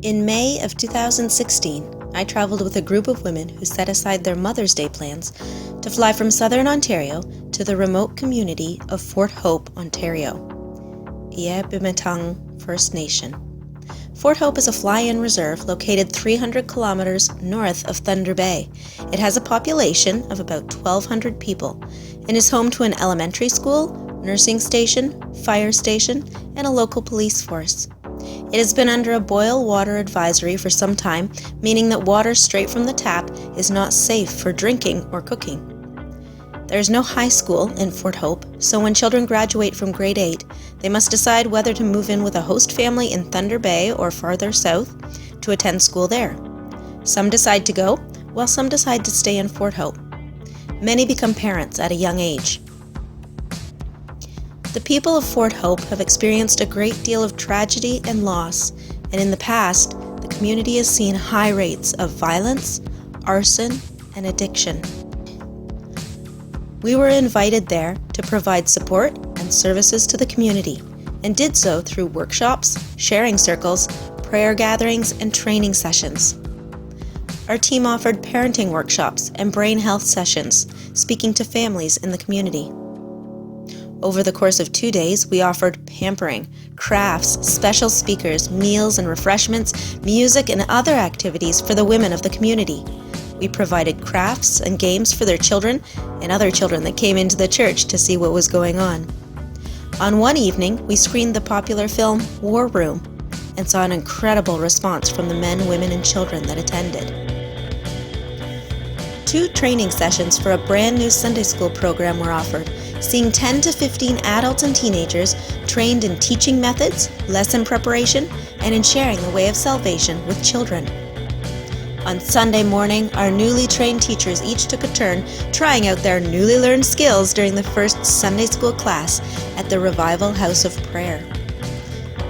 In May of 2016, I traveled with a group of women who set aside their Mother's Day plans to fly from southern Ontario to the remote community of Fort Hope, Ontario, Iyabimitang First Nation. Fort Hope is a fly-in reserve located 300 kilometers north of Thunder Bay. It has a population of about 1,200 people and is home to an elementary school, nursing station, fire station, and a local police force. It has been under a boil water advisory for some time, meaning that water straight from the tap is not safe for drinking or cooking. There is no high school in Fort Hope, so when children graduate from grade 8, they must decide whether to move in with a host family in Thunder Bay or farther south to attend school there. Some decide to go, while some decide to stay in Fort Hope. Many become parents at a young age. The people of Fort Hope have experienced a great deal of tragedy and loss, and in the past, the community has seen high rates of violence, arson, and addiction. We were invited there to provide support and services to the community, and did so through workshops, sharing circles, prayer gatherings, and training sessions. Our team offered parenting workshops and brain health sessions, speaking to families in the community. Over the course of 2 days, we offered pampering, crafts, special speakers, meals and refreshments, music and other activities for the women of the community. We provided crafts and games for their children and other children that came into the church to see what was going on. On one evening, we screened the popular film War Room and saw an incredible response from the men, women, and children that attended. 2 training sessions for a brand new Sunday school program were offered, seeing 10 to 15 adults and teenagers trained in teaching methods, lesson preparation, and in sharing the way of salvation with children. On Sunday morning, our newly trained teachers each took a turn trying out their newly learned skills during the first Sunday school class at the Revival House of Prayer.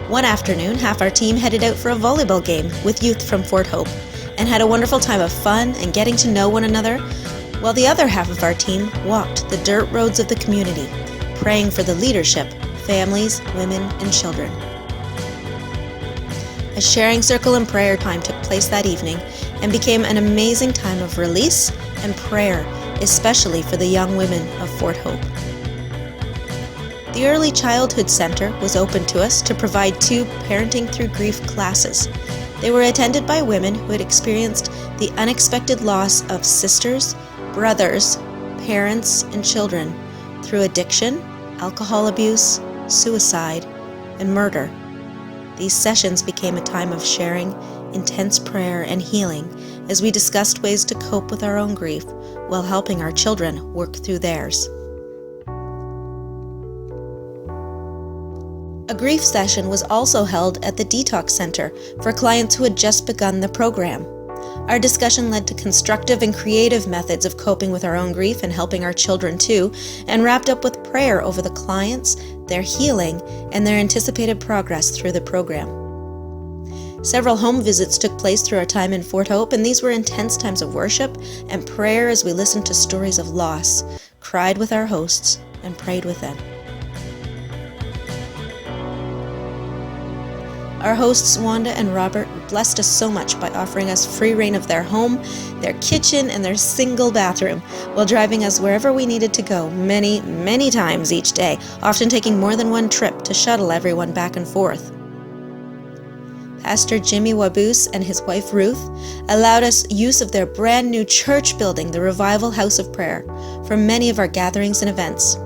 One afternoon, half our team headed out for a volleyball game with youth from Fort Hope and had a wonderful time of fun and getting to know one another, while the other half of our team walked the dirt roads of the community, praying for the leadership, families, women, and children. A sharing circle and prayer time took place that evening and became an amazing time of release and prayer, especially for the young women of Fort Hope. The Early Childhood Center was open to us to provide 2 Parenting Through Grief classes. They were attended by women who had experienced the unexpected loss of sisters, brothers, parents, and children through addiction, alcohol abuse, suicide, and murder. These sessions became a time of sharing, intense prayer, and healing as we discussed ways to cope with our own grief while helping our children work through theirs. A grief session was also held at the Detox Center for clients who had just begun the program. Our discussion led to constructive and creative methods of coping with our own grief and helping our children too, and wrapped up with prayer over the clients, their healing, and their anticipated progress through the program. Several home visits took place through our time in Fort Hope, and these were intense times of worship and prayer as we listened to stories of loss, cried with our hosts, and prayed with them. Our hosts, Wanda and Robert, blessed us so much by offering us free reign of their home, their kitchen, and their single bathroom, while driving us wherever we needed to go many, many times each day, often taking more than one trip to shuttle everyone back and forth. Pastor Jimmy Waboose and his wife Ruth allowed us use of their brand new church building, the Revival House of Prayer, for many of our gatherings and events.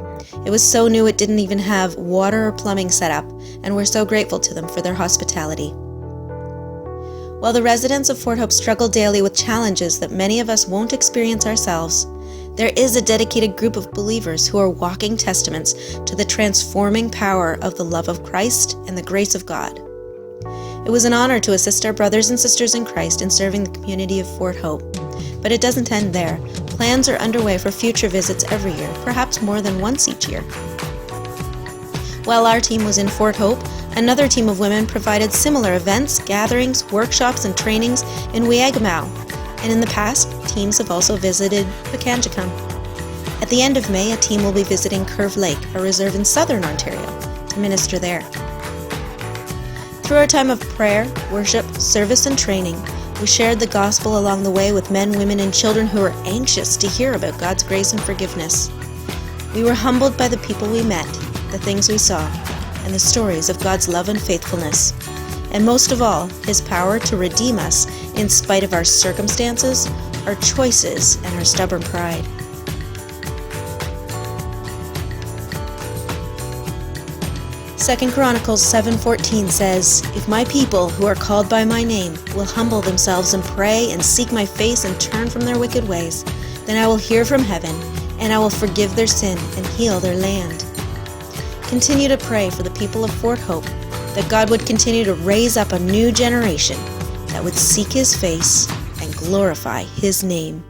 It was so new it didn't even have water or plumbing set up, and we're so grateful to them for their hospitality. While the residents of Fort Hope struggle daily with challenges that many of us won't experience ourselves, there is a dedicated group of believers who are walking testaments to the transforming power of the love of Christ and the grace of God. It was an honor to assist our brothers and sisters in Christ in serving the community of Fort Hope. But it doesn't end there. Plans are underway for future visits every year, perhaps more than once each year. While our team was in Fort Hope, another team of women provided similar events, gatherings, workshops, and trainings in Wiagamau, and in the past, teams have also visited Pakanjikam. At the end of May, a team will be visiting Curve Lake, a reserve in southern Ontario, to minister there. Through our time of prayer, worship, service, and training, we shared the gospel along the way with men, women, and children who were anxious to hear about God's grace and forgiveness. We were humbled by the people we met, the things we saw, and the stories of God's love and faithfulness, and most of all, His power to redeem us in spite of our circumstances, our choices, and our stubborn pride. Second Chronicles 7:14 says, "If my people who are called by my name will humble themselves and pray and seek my face and turn from their wicked ways, then I will hear from heaven and I will forgive their sin and heal their land." Continue to pray for the people of Fort Hope, that God would continue to raise up a new generation that would seek His face and glorify His name.